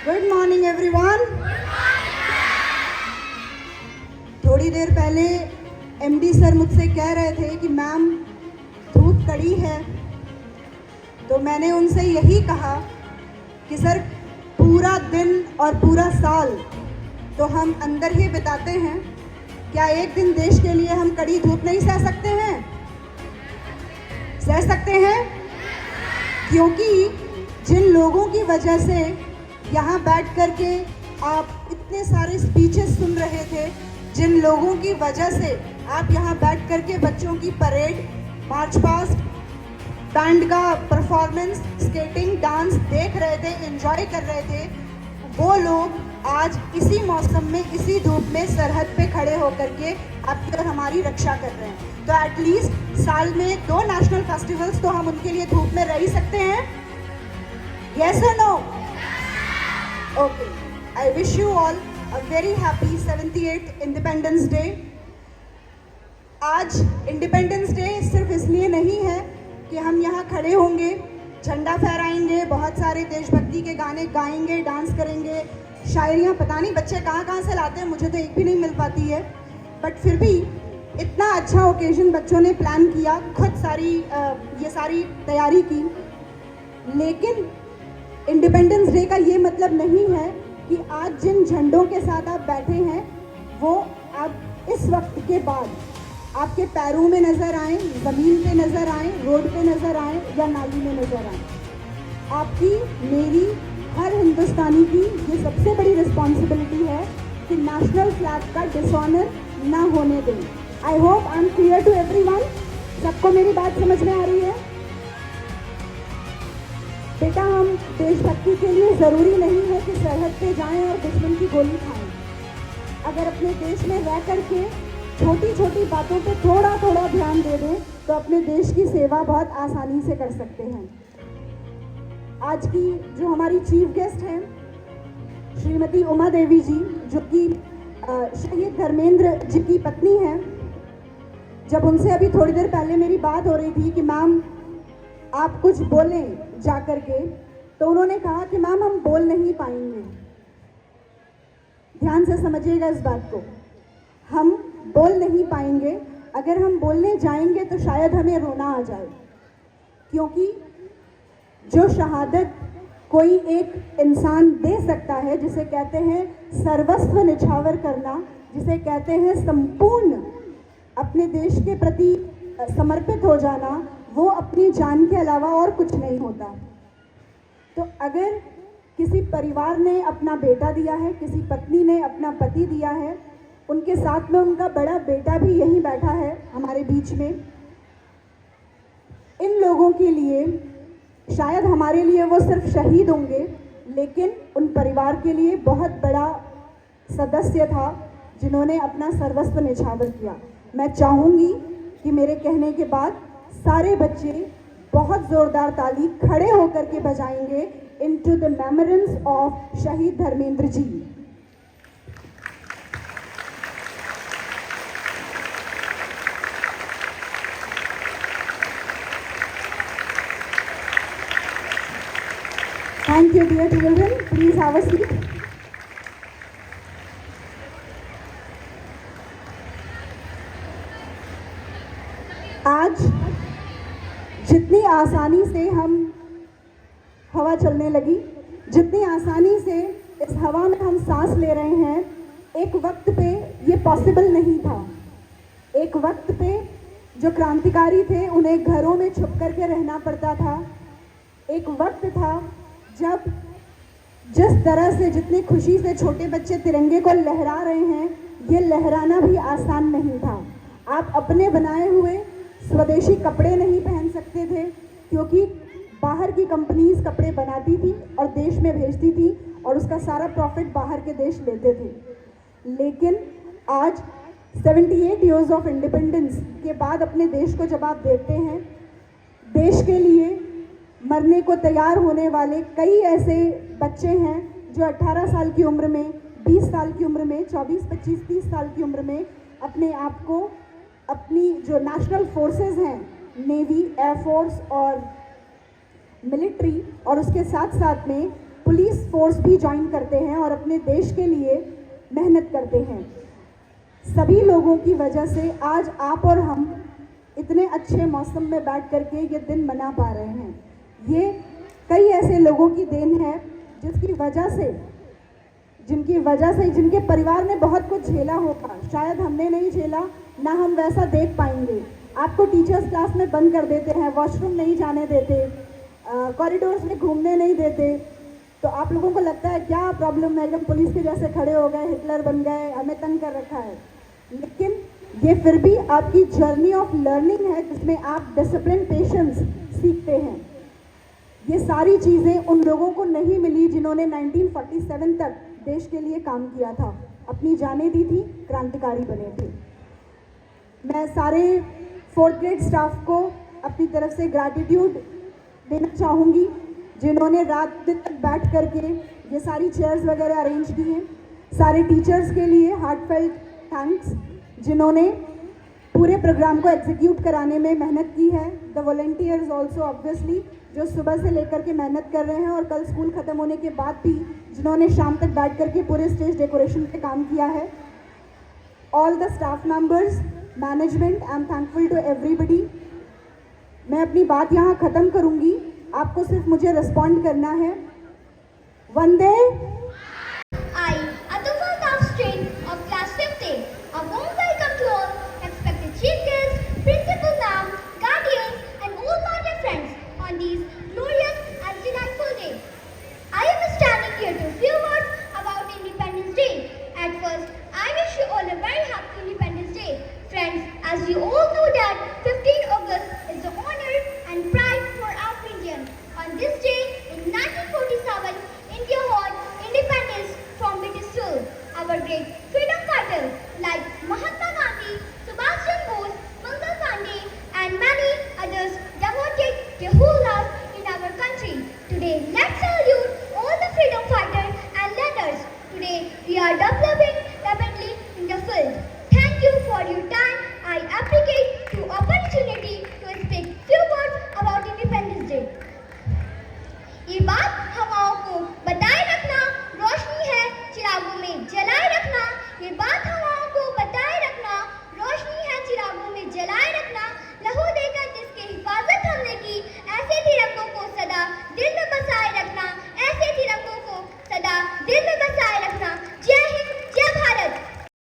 Good morning everyone. थोड़ी देर पहले MD sir मुझसे कह रहे थे कि मैम धूप कड़ी है, तो मैंने उनसे यही कहा कि सर पूरा दिन और पूरा साल तो हम अंदर ही बिताते हैं, क्या एक दिन देश के लिए हम कड़ी धूप नहीं सह सकते हैं? सह सकते हैं, क्योंकि जिन लोगों की वजह से यहाँ बैठ कर के आप इतने सारे स्पीचेस सुन रहे थे, जिन लोगों की वजह से आप यहाँ बैठ कर के बच्चों की परेड, मार्च पास्ट, बैंड का परफॉर्मेंस, स्केटिंग, डांस देख रहे थे, एंजॉय कर रहे थे, वो लोग आज इसी मौसम में, इसी धूप में सरहद पे खड़े होकर के आपकी और हमारी रक्षा कर रहे हैं। तो एटलीस्ट साल में 2 नेशनल फेस्टिवल्स तो हम उनके लिए धूप में रह ही सकते हैं। यस और no? Okay, I wish you all a very happy 78th independence day. आज इंडिपेंडेंस डे सिर्फ इसलिए नहीं है कि हम यहाँ खड़े होंगे, झंडा फहराएंगे, बहुत सारे देशभक्ति के गाने गाएंगे, डांस करेंगे, शायरियाँ पता नहीं बच्चे कहाँ से लाते हैं, मुझे तो एक भी नहीं मिल पाती है, बट फिर भी इतना अच्छा ओकेजन बच्चों ने प्लान किया, खुद ये सारी तैयारी की। लेकिन इंडिपेंडेंस डे का ये मतलब नहीं है कि आज जिन झंडों के साथ आप बैठे हैं वो अब इस वक्त के बाद आपके पैरों में नज़र आए, ज़मीन पे नज़र आए, रोड पे नज़र आए या नाली में नज़र आए। आपकी, मेरी, हर हिंदुस्तानी की ये सबसे बड़ी रिस्पॉन्सिबिलिटी है कि नेशनल फ्लैग का डिसऑनर ना होने दें। I hope I am clear to everyone. सबको मेरी बात समझ में आ रही है? बेटा, हम देशभक्ति के लिए ज़रूरी नहीं है कि सरहद पे जाएं और दुश्मन की गोली खाएं। अगर अपने देश में रह करके छोटी छोटी बातों पे थोड़ा थोड़ा ध्यान दे दें तो अपने देश की सेवा बहुत आसानी से कर सकते हैं। आज की जो हमारी चीफ गेस्ट हैं श्रीमती उमा देवी जी, जो कि शहीद धर्मेंद्र जी की पत्नी हैं, जब उनसे अभी थोड़ी देर पहले मेरी बात हो रही थी कि मैम आप कुछ बोलें जा कर के, तो उन्होंने कहा कि मैम हम बोल नहीं पाएंगे। ध्यान से समझिएगा इस बात को, हम बोल नहीं पाएंगे। अगर हम बोलने जाएंगे तो शायद हमें रोना आ जाए, क्योंकि जो शहादत कोई एक इंसान दे सकता है, जिसे कहते हैं सर्वस्व निछावर करना, जिसे कहते हैं संपूर्ण अपने देश के प्रति समर्पित हो जाना, वो अपनी जान के अलावा और कुछ नहीं होता। तो अगर किसी परिवार ने अपना बेटा दिया है, किसी पत्नी ने अपना पति दिया है, उनके साथ में उनका बड़ा बेटा भी यहीं बैठा है हमारे बीच में, इन लोगों के लिए शायद हमारे लिए वो सिर्फ शहीद होंगे, लेकिन उन परिवार के लिए बहुत बड़ा सदस्य था जिन्होंने अपना सर्वस्व निछावर किया। मैं चाहूँगी कि मेरे कहने के बाद सारे बच्चे बहुत ज़ोरदार ताली खड़े होकर के बजाएंगे इनटू द मेमोरेंस ऑफ शहीद Dharmendra ji. Thank you, dear children. Please have a seat. आज जितनी आसानी से हम हवा चलने लगी, जितनी आसानी से इस हवा में हम सांस ले रहे हैं, एक वक्त पे ये पॉसिबल नहीं था। एक वक्त पे जो क्रांतिकारी थे उन्हें घरों में छुप करके रहना पड़ता था। एक वक्त था जब जिस तरह से, जितनी खुशी से छोटे बच्चे तिरंगे को लहरा रहे हैं, ये लहराना भी आसान नहीं था। आप अपने बनाए हुए स्वदेशी कपड़े नहीं पहन सकते थे, क्योंकि बाहर की कंपनीज कपड़े बनाती थी और देश में भेजती थी और उसका सारा प्रॉफिट बाहर के देश लेते थे। लेकिन आज 78 ईयर्स ऑफ इंडिपेंडेंस के बाद अपने देश को जब आप देखते हैं, देश के लिए मरने को तैयार होने वाले कई ऐसे बच्चे हैं जो 18 साल की उम्र में, 20 साल की उम्र में, 24, 25, 30 साल की उम्र में अपने आप को, अपनी जो नेशनल फोर्सेस हैं, नेवी, एयरफोर्स और मिलिट्री, और उसके साथ साथ में पुलिस फोर्स भी ज्वाइन करते हैं और अपने देश के लिए मेहनत करते हैं। सभी लोगों की वजह से आज आप और हम इतने अच्छे मौसम में बैठ करके ये दिन मना पा रहे हैं। ये कई ऐसे लोगों की देन है जिनकी वजह से जिनके परिवार ने बहुत कुछ झेला होगा, शायद हमने नहीं झेला, ना हम वैसा देख पाएंगे। आपको टीचर्स क्लास में बंद कर देते हैं, वॉशरूम नहीं जाने देते, कॉरिडोर्स में घूमने नहीं देते, तो आप लोगों को लगता है क्या प्रॉब्लम है, एकदम पुलिस के जैसे खड़े हो गए, हिटलर बन गए, हमें तंग कर रखा है। लेकिन ये फिर भी आपकी जर्नी ऑफ लर्निंग है जिसमें आप डिसिप्लिन, पेशेंस सीखते हैं। ये सारी चीज़ें उन लोगों को नहीं मिली जिन्होंने 1947 तक देश के लिए काम किया था, अपनी जानें दी थी, क्रांतिकारी बने थे। मैं सारे 4th ग्रेड स्टाफ को अपनी तरफ से ग्रैटिट्यूड देना चाहूँगी जिन्होंने रात दिन तक बैठ करके ये सारी चेयर्स वगैरह अरेंज की हैं। सारे टीचर्स के लिए हार्टफेल्ट थैंक्स जिन्होंने पूरे प्रोग्राम को एग्जीक्यूट कराने में मेहनत की है। द वॉलंटियर्स ऑल्सो ऑब्वियसली जो सुबह से लेकर के मेहनत कर रहे हैं और कल स्कूल ख़त्म होने के बाद भी जिन्होंने शाम तक बैठ करके पूरे स्टेज डेकोरेशन पे काम किया है। All the staff members, management, I am thankful to everybody. मैं अपनी बात यहाँ ख़त्म करूँगी, आपको सिर्फ मुझे रिस्पॉन्ड करना है। वंदे। I, Atufal Tafstrain of Class 50, a warm welcome to all respected chief guests, principal ma'am, guardians, and all my dear friends on these glorious and delightful days. I am standing here to few words about Independence Day. At first, I wish you all a very happy Independence Day. Friends, as you all know that 15 August is the honor and pride for our Indian. On this day, in 1947, India won independence from British rule. Our great